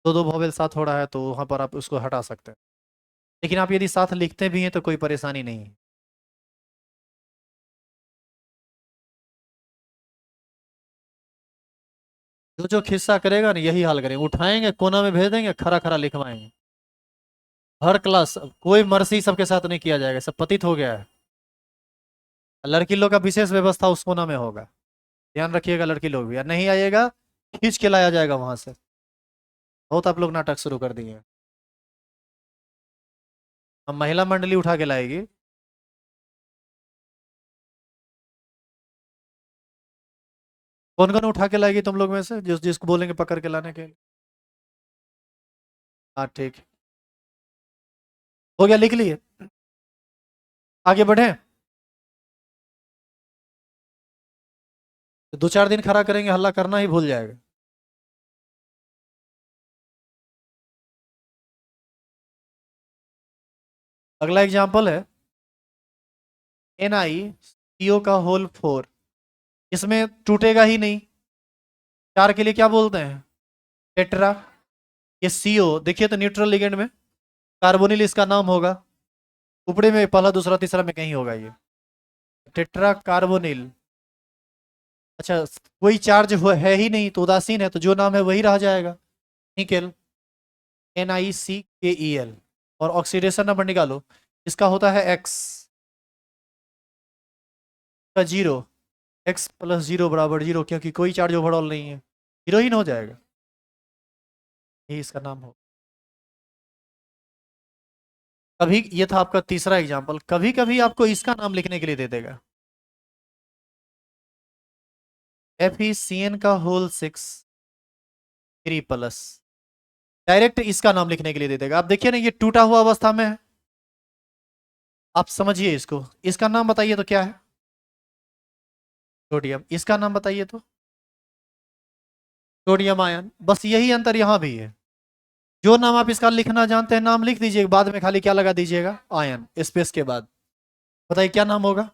दो दो वॉवेल साथ हो रहा है, तो वहां पर आप उसको हटा सकते हैं। लेकिन आप यदि साथ लिखते भी हैं तो कोई परेशानी नहीं है। जो जो खिस्सा करेगा ना यही हाल करेंगे, उठाएंगे कोना में भेज देंगे, खरा खरा लिखवाएंगे। हर क्लास, कोई मर्सी सबके साथ नहीं किया जाएगा, सब पतित हो गया है। लड़की लोग का विशेष व्यवस्था उस कोना में होगा, ध्यान रखिएगा। लड़की लोग भी, या नहीं आइएगा, खींच के लाया जाएगा वहां से। बहुत आप लोग नाटक शुरू कर दिए हैं। हम महिला मंडली उठा के लाएगी। कौन कौन उठा के लाएगी तुम लोग में से, जिसको बोलेंगे पकड़ के लाने के लिए? हाँ ठीक, हो गया, लिख लिए। आगे बढ़े। तो 2 4 दिन खड़ा करेंगे, हल्ला करना ही भूल जाएगा। अगला एग्जाम्पल है NiCO का होल 4, इसमें टूटेगा ही नहीं। 4 के लिए क्या बोलते हैं? टेट्रा। ये CO देखिए तो न्यूट्रल लिगेंड में कार्बोनिल इसका नाम होगा, ऊपरी में पहला दूसरा तीसरा में कहीं होगा ये टेट्रा कार्बोनिल। अच्छा, कोई चार्ज है ही नहीं तो उदासीन है, तो जो नाम है वही रह जाएगा, निकेल। NiCKEl। और ऑक्सीडेशन नंबर निकालो, इसका होता है x का 0, x + 0 बराबर 0, क्योंकि कोई चार्ज ओवरऑल नहीं है, हीरोइन हो जाएगा, यही इसका नाम हो। कभी, ये था आपका तीसरा एग्जाम्पल, कभी कभी आपको इसका नाम लिखने के लिए दे देगा, FeCN का होल 6 3+। डायरेक्ट इसका नाम लिखने के लिए दे देगा। आप देखिए ना, ये टूटा हुआ अवस्था में है, आप समझिए इसको। इसका नाम बताइए तो क्या है? सोडियम। इसका नाम बताइए तो? Sodium ion. बस यही अंतर यहां भी है, जो नाम आप इसका लिखना जानते हैं नाम लिख दीजिए, बाद में खाली क्या लगा दीजिएगा? आयन, स्पेस के बाद। बताइए क्या नाम होगा?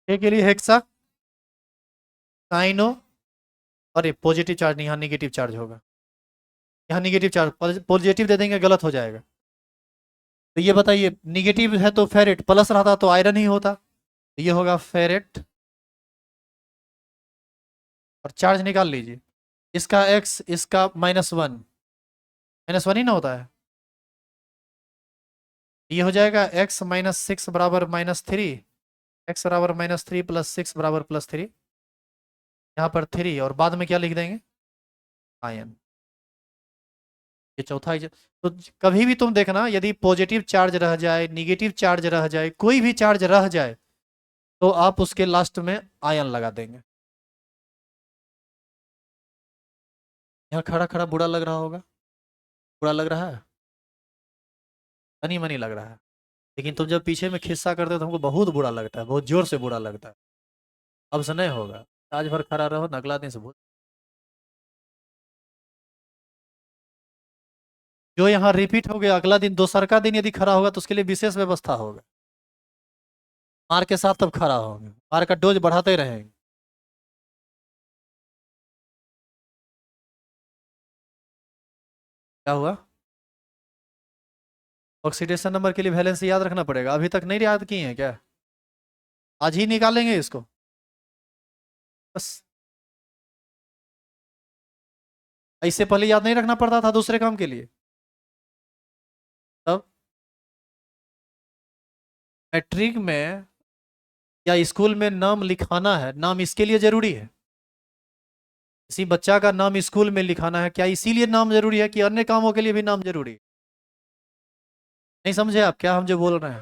ए के लिए हेक्सा साइनो, और ये पॉजिटिव चार्ज नहीं, यहाँ निगेटिव चार्ज होगा। यहाँ निगेटिव चार्ज, पॉजिटिव दे देंगे गलत हो जाएगा। तो ये बताइए, निगेटिव है तो फेरेट, प्लस रहता तो आयरन ही होता, तो ये होगा फेरेट। और चार्ज निकाल लीजिए, इसका x, इसका -1, -1 ही ना होता है। ये हो जाएगा x - 6 बराबर -3, x बराबर -3 + 6 बराबर +3, यहाँ पर 3, और बाद में क्या लिख देंगे? आयन। ये चौथा तो कभी भी तुम देखना, यदि पॉजिटिव चार्ज रह जाए, निगेटिव चार्ज रह जाए, कोई भी चार्ज रह जाए, तो आप उसके लास्ट में आयन लगा देंगे। यहाँ खड़ा खड़ा बुरा लग रहा होगा, बुरा लग रहा है। तनी मनी लग रहा है, लेकिन तुम जब पीछे में खिस्सा करते हो तो हमको बहुत बुरा लगता है, बहुत जोर से बुरा लगता है। अब से नहीं होगा। आज भर खड़ा रहो, अगला दिन से भूल। जो यहाँ रिपीट हो गया, अगला दिन दोसर का दिन यदि खड़ा होगा तो उसके लिए विशेष व्यवस्था होगा। मार के साथ तब खड़ा होंगे, मार का डोज बढ़ाते रहेंगे। क्या हुआ? ऑक्सीडेशन नंबर के लिए वैलेंस याद रखना पड़ेगा, अभी तक नहीं याद किए हैं क्या? आज ही निकालेंगे इसको बस। इससे पहले याद नहीं रखना पड़ता था दूसरे काम के लिए? तब मैट्रिक में या स्कूल में नाम लिखाना है, नाम इसके लिए जरूरी है? किसी बच्चा का नाम स्कूल में लिखाना है, क्या इसीलिए नाम जरूरी है कि अन्य कामों के लिए भी नाम जरूरी है? नहीं समझे आप क्या हम जो बोल रहे हैं?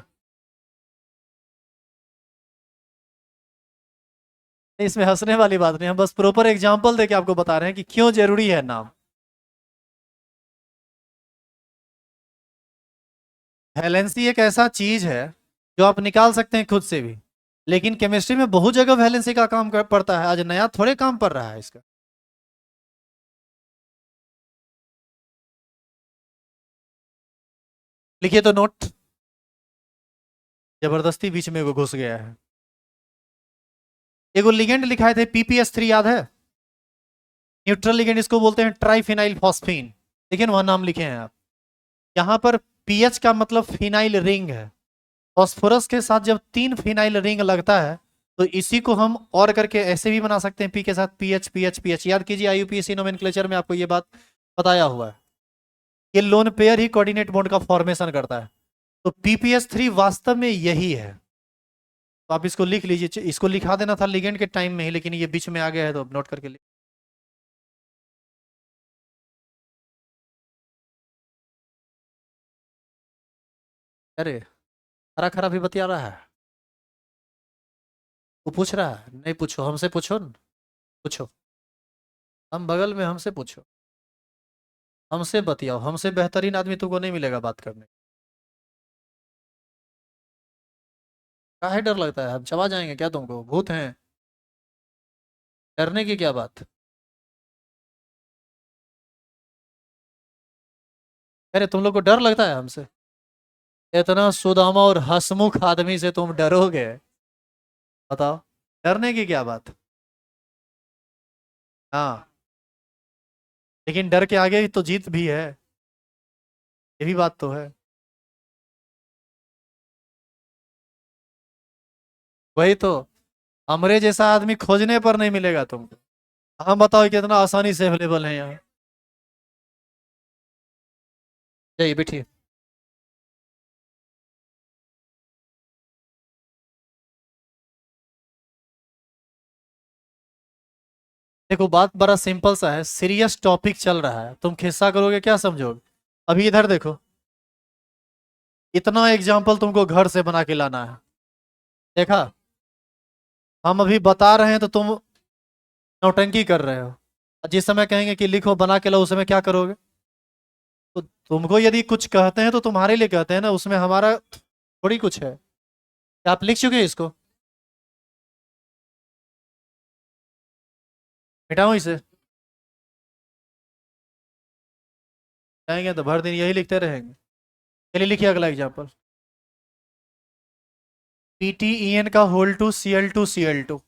नहीं, इसमें हंसने वाली बात नहीं, हम बस प्रॉपर एग्जाम्पल देके आपको बता रहे हैं कि क्यों जरूरी है नाम। वैलेंसी एक ऐसा चीज है जो आप निकाल सकते हैं खुद से भी, लेकिन केमिस्ट्री में बहुत जगह वैलेंसी का काम पड़ता है, आज नया थोड़े काम पड़ रहा है इसका। लिखिए तो नोट। जबरदस्ती बीच में वो घुस गया है। एगो लिगेंड लिखाए थे PPS3, याद है? न्यूट्रल लिगेंड इसको बोलते हैं, ट्राइफिनाइल फॉस्फीन। देखिए वहां नाम लिखे हैं आप। यहाँ पर पीएच का मतलब फिनाइल रिंग है। फास्फोरस के साथ जब 3 फिनाइल रिंग लगता है तो इसी को हम और करके ऐसे भी बना सकते हैं, पी के साथ पीएच पीएच पीएच। याद कीजिए IUPAC नोमेनक्लेचर में आपको ये बात बताया हुआ है। ये लोन पेयर ही कोऑर्डिनेट बॉन्ड का फॉर्मेशन करता है। तो PPS3 वास्तव में यही है। तो आप इसको लिख लीजिए, इसको लिखा देना था लिगेंड के टाइम में ही, लेकिन ये बीच में आ गया है तो अब नोट करके अरे खरा खरा भी बतिया रहा है। वो पूछ रहा है, नहीं पूछो, हमसे पूछो न। पूछो, हम बगल में, हमसे पूछो, हमसे बतियाओ, हमसे बेहतरीन आदमी तुमको नहीं मिलेगा बात करने। काहे डर लगता है? हम चबा जाएंगे क्या तुमको? भूत हैं? डरने की क्या बात? अरे तुम लोग को डर लगता है हमसे? इतना सुदामा और हंसमुख आदमी से तुम डरोगे? बताओ, डरने की क्या बात? हाँ, लेकिन डर के आगे तो जीत भी है, ये भी बात तो है। वही तो, हमरे जैसा आदमी खोजने पर नहीं मिलेगा तुमको। हम बताओ कितना आसानी से अवेलेबल है यहाँ। जाइए बैठिए। देखो बात बड़ा सिंपल सा है, सीरियस टॉपिक चल रहा है, तुम खिस्सा करोगे क्या समझोगे? अभी इधर देखो, इतना एग्जाम्पल तुमको घर से बना के लाना है। देखा, हम अभी बता रहे हैं तो तुम नौटंकी कर रहे हो। और जिस समय कहेंगे कि लिखो बना के लाओ, उस समय क्या करोगे? तो तुमको यदि कुछ कहते हैं तो तुम्हारे लिए कहते हैं ना, उसमें हमारा थोड़ी कुछ है। क्या आप लिख चुके हैं इसको? मिटाओ इसे। कहेंगे तो भर दिन यही लिखते रहेंगे। चलिए लिखिए अगला एग्जाम्पल। PTEN का whole two Cl2Cl2।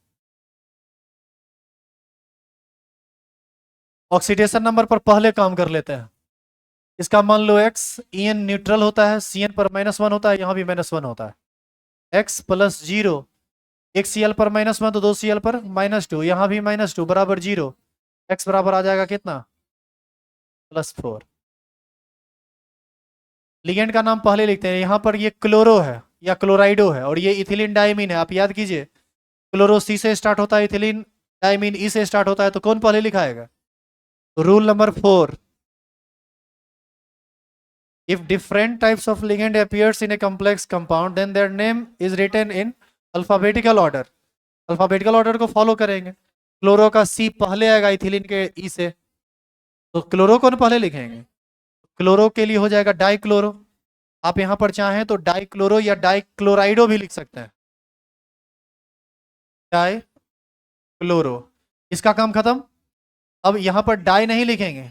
Oxidation number पर पहले काम कर लेते हैं। इसका मान लो x, EN न्यूट्रल होता है, CN पर -1 होता है, यहाँ भी -1 होता है। x प्लस 0, एक Cl पर -1 तो 2 Cl पर -2, यहाँ भी -2 बराबर 0। x बराबर आ जाएगा कितना? +4। लिगेंड का नाम पहले लिखते हैं, यहाँ पर ये क्लोरो है या क्लोराइडो है, और ये इथिलीन डायमीन है। आप याद कीजिए, क्लोरो C से स्टार्ट होता है, इथिलीन डायमीन E से स्टार्ट होता है, तो कौन पहले लिखाएगा? Rule number 4, if different types of ligand appears in a complex compound then their name is written in alphabetical order। Alphabetical order को फॉलो करेंगे। क्लोरो का C पहले आएगा इथिलीन के E से, तो क्लोरो कौन पहले लिखेंगे? क्लोरो के लिए हो जाएगा डाइक्लोरो। आप यहां पर चाहें तो डाइक्लोरो या डाइक्लोराइडो भी लिख सकते हैं। डाइक्लोरो, इसका काम खत्म। अब यहां पर डाई नहीं लिखेंगे,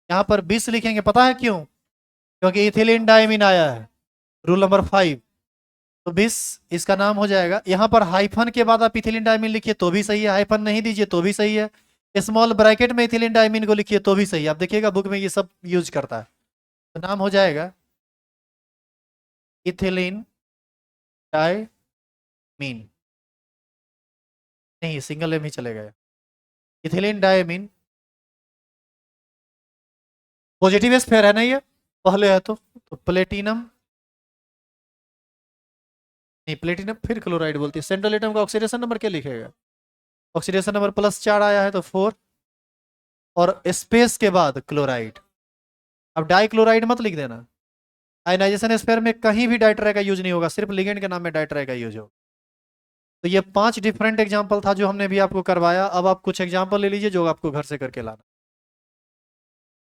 यहां पर बिस लिखेंगे। पता है क्यों? क्योंकि इथिलीन डायमीन आया है, रूल नंबर 5। तो बिस इसका नाम हो जाएगा। यहां पर हाइफन के बाद आप इथिलीन डायमीन लिखिए तो भी सही है, हाइफन नहीं दीजिए तो भी सही है, स्मॉल ब्रैकेट में इथिलीन डायमीन को लिखिए तो भी सही है। आप देखिएगा बुक में ये सब यूज करता है। तो नाम हो जाएगा इथिलीन डायमीन। नहीं, सिंगल एम ही चलेगा। इथिलीन डायमीन पॉजिटिव स्फेयर है ना ये, पहले है तो प्लेटिनम, नहीं प्लेटिनम फिर क्लोराइड बोलती है। सेंट्रल एटम का ऑक्सीडेशन नंबर क्या लिखेगा? ऑक्सीडेशन नंबर +4 आया है तो 4, और स्पेस के बाद क्लोराइड। अब डाइक्लोराइड मत लिख देना। आयनाइजेशन स्फेयर में कहीं भी डाइट्राई का यूज नहीं होगा, सिर्फ लिगेंड के नाम में डाइट्राई का यूज होगा। तो ये 5 डिफरेंट एग्जाम्पल था जो हमने भी आपको करवाया। अब आप कुछ एग्जाम्पल ले लीजिए जो आपको घर से करके लाना।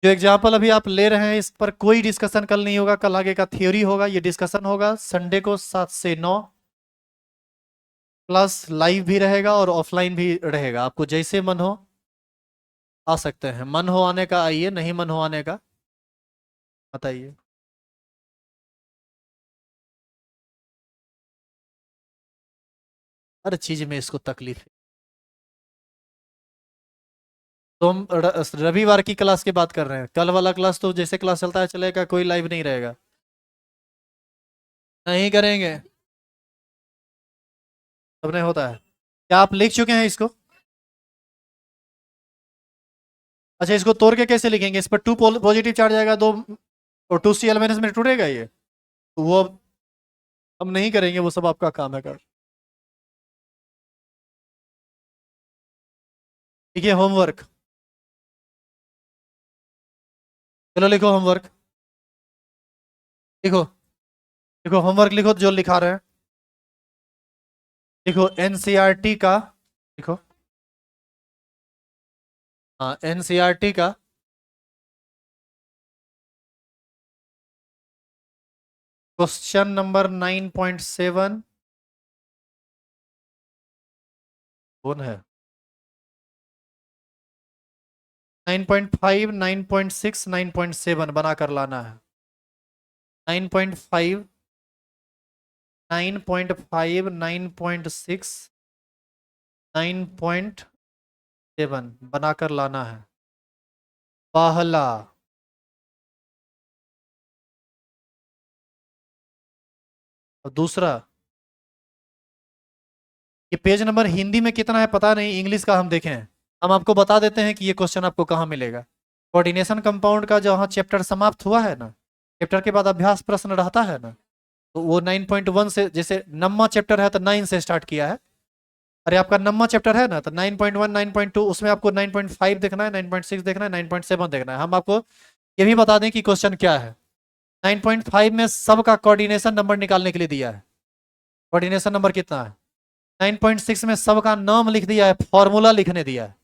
जो एग्जाम्पल अभी आप ले रहे हैं इस पर कोई डिस्कशन कल नहीं होगा, कल आगे का थ्योरी होगा। ये डिस्कशन होगा संडे को 7 से 9, प्लस लाइव भी रहेगा और ऑफलाइन भी रहेगा। आपको जैसे मन हो आ सकते हैं, मन हो आने का आइए, नहीं मन हो आने का बताइए। हर चीज में इसको तकलीफ है। तो हम रविवार की क्लास की बात कर रहे हैं। कल वाला क्लास तो जैसे क्लास चलता है चलेगा, कोई लाइव नहीं रहेगा। नहीं करेंगे, सब नहीं होता है। क्या आप लिख चुके हैं इसको? अच्छा, इसको तोड़ के कैसे लिखेंगे? इस पर 2 पॉजिटिव चार्ज आएगा, 2 और 2Cl माइनस में टूटेगा ये। तो वो हम नहीं करेंगे, वो सब आपका काम है कर। ठीक है, होमवर्क। चलो लिखो होमवर्क। लिखो, लिखो होमवर्क, लिखो जो लिखा रहे हैं। लिखो एनसीईआरटी का, लिखो। हाँ, एनसीईआरटी का क्वेश्चन नंबर 9.7 कौन है? 9.5, 9.6, 9.7 बना कर लाना है। 9.5, 9.5, 9.6, 9.7 बनाकर लाना है। पहला। और दूसरा, ये पेज नंबर हिंदी में कितना है पता नहीं, इंग्लिश का हम देखें। हम आपको बता देते हैं कि ये क्वेश्चन आपको कहाँ मिलेगा। कोऑर्डिनेशन कंपाउंड का जहाँ चैप्टर समाप्त हुआ है ना, चैप्टर के बाद अभ्यास प्रश्न रहता है ना, तो वो 9.1 से, जैसे नम्मा चैप्टर है तो 9 से स्टार्ट किया है। अरे आपका नम्मा चैप्टर है ना, तो 9.1, 9.2, उसमें आपको 9.5 देखना है, 9.6 देखना है, 9.7 देखना है। हम आपको ये भी बता दें कि क्वेश्चन क्या है। 9.5 में सबका कोऑर्डिनेशन नंबर निकालने के लिए दिया है। कोऑर्डिनेशन नंबर कितना है? 9.6 में सबका नाम लिख दिया है, फॉर्मूला लिखने दिया है।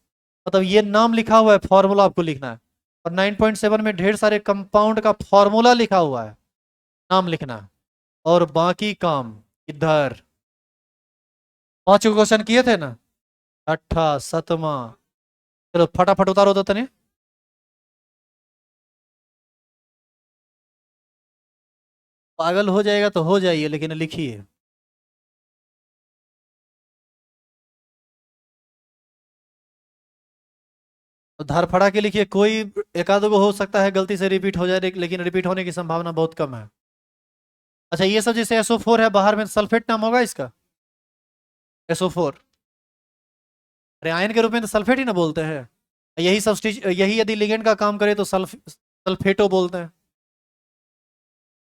मतलब ये नाम लिखा हुआ है, फॉर्मूला आपको लिखना है। और 9.7 में ढेर सारे कंपाउंड का फॉर्मूला लिखा हुआ है, नाम लिखना है। और बाकी काम इधर। 5 क्वेश्चन किए थे ना, 6ठा 7वां। चलो फटाफट उतारो तो तने। पागल हो जाएगा तो हो जाइए, लेकिन लिखिए। तो धार फड़ा के लिखिए। कोई एक आध गो हो सकता है गलती से रिपीट हो जाए, लेकिन रिपीट होने की संभावना बहुत कम है। अच्छा, ये सब जैसे SO4 है, बाहर में सल्फेट नाम होगा इसका, SO4। अरे आयन के रूप में तो सल्फेट ही ना बोलते हैं। यही सब्स्टिट्यूट, यही यदि लिगेंड का काम करे तो सल्फेटो बोलते हैं।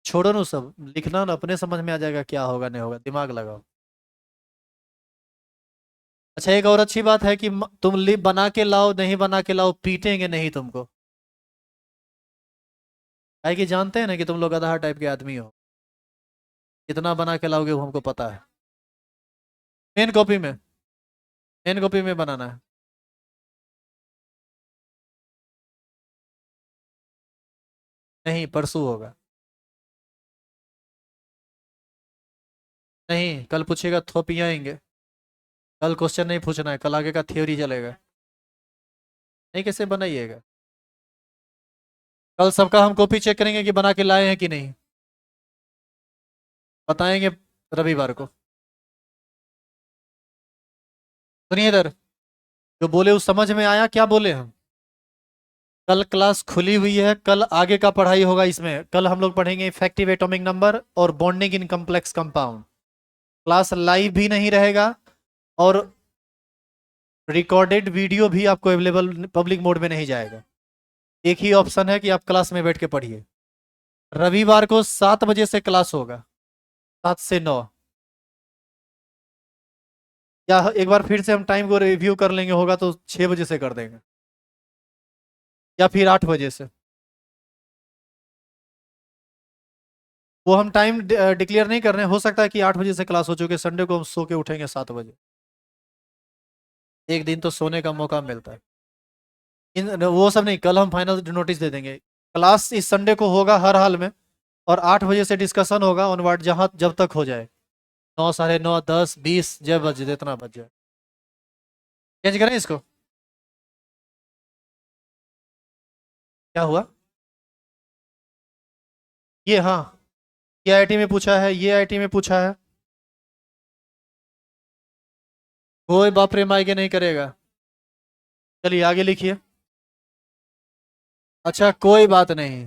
छोड़ो ना सब, लिखना ना, अपने समझ में आ जाएगा क्या होगा नहीं होगा, दिमाग लगाओ। अच्छा, एक और अच्छी बात है कि तुम लिप बना के लाओ, नहीं बना के लाओ, पीटेंगे नहीं तुमको। है कि जानते हैं ना कि तुम लोग गधा टाइप के आदमी हो। कितना बना के लाओगे वो हमको पता है। मेन कॉपी में, मेन कॉपी में बनाना है। नहीं, परसों होगा। नहीं, कल पूछेगा थोपियाँ आएंगे। कल क्वेश्चन नहीं पूछना है, कल आगे का थ्योरी चलेगा। नहीं, कैसे बनाइएगा? कल सबका हम कॉपी चेक करेंगे कि बना के लाए हैं कि नहीं, बताएंगे रविवार को। सुनिए इधर, जो बोले उस समझ में आया क्या बोले हम? कल क्लास खुली हुई है, कल आगे का पढ़ाई होगा इसमें। कल हम लोग पढ़ेंगे इफेक्टिव एटॉमिक नंबर और bonding in complex compound. Class live भी नहीं रहेगा और रिकॉर्डेड वीडियो भी आपको अवेलेबल पब्लिक मोड में नहीं जाएगा। एक ही ऑप्शन है कि आप क्लास में बैठ के पढ़िए। रविवार को 7 बजे से क्लास होगा, 7 से 9। या एक बार फिर से हम टाइम को रिव्यू कर लेंगे, होगा तो 6 बजे से कर देंगे, या फिर 8 बजे से। वो हम टाइम डिक्लेयर नहीं कर रहे हैं, हो सकता है कि 8 बजे से क्लास हो चुके, संडे को हम सो के उठेंगे 7 बजे। एक दिन तो सोने का मौका मिलता है। वो सब नहीं, कल हम फाइनल नोटिस दे देंगे। क्लास इस संडे को होगा हर हाल में, और 8 बजे से डिस्कशन होगा ऑनवर्ड, जहां जब तक हो जाए। 9, साढ़े 9, 10, 20 जब बज जाए, इतना बज जाए। चेंज करें इसको? क्या हुआ? ये, हाँ, ये आईटी में पूछा है, ये आईटी में पूछा है। कोई बाप रे मायके नहीं करेगा। चलिए आगे लिखिए। अच्छा, कोई बात नहीं,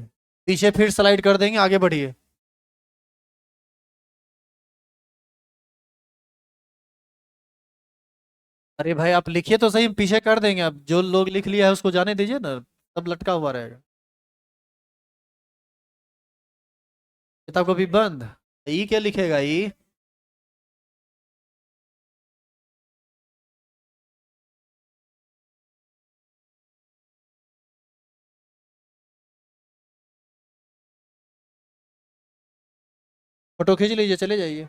पीछे फिर स्लाइड कर देंगे, आगे बढ़िए। अरे भाई आप लिखिए तो सही, हम पीछे कर देंगे। अब जो लोग लिख लिया है उसको जाने दीजिए ना, सब लटका हुआ रहेगा। किताब को भी बंद। ई क्या लिखेगा ई? फोटो खींच लीजिए, चले जाइए।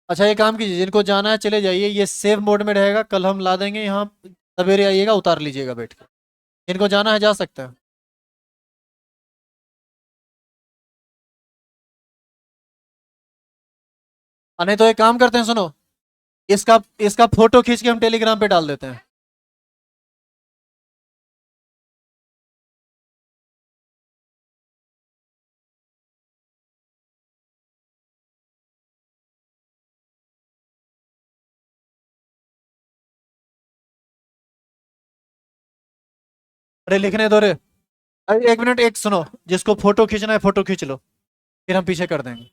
अच्छा, ये काम कीजिए, जिनको जाना है चले जाइए, ये सेव मोड में रहेगा, कल हम ला देंगे यहाँ। सवेरे आइएगा, उतार लीजिएगा बैठ के। जिनको जाना है जा सकते हैं। नहीं तो एक काम करते हैं, सुनो, इसका इसका फोटो खींच के हम टेलीग्राम पे डाल देते हैं। अरे लिखने दो रे। अरे एक मिनट, एक सुनो, जिसको फोटो खींचना है फोटो खींच लो, फिर हम पीछे कर देंगे।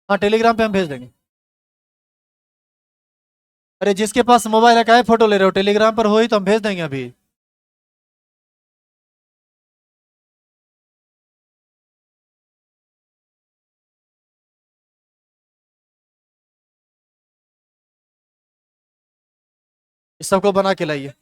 हाँ, टेलीग्राम पे हम भेज देंगे। अरे जिसके पास मोबाइल है, काहे फोटो ले रहे हो? टेलीग्राम पर हो ही तो हम भेज देंगे अभी। इस सबको बना के लाइए।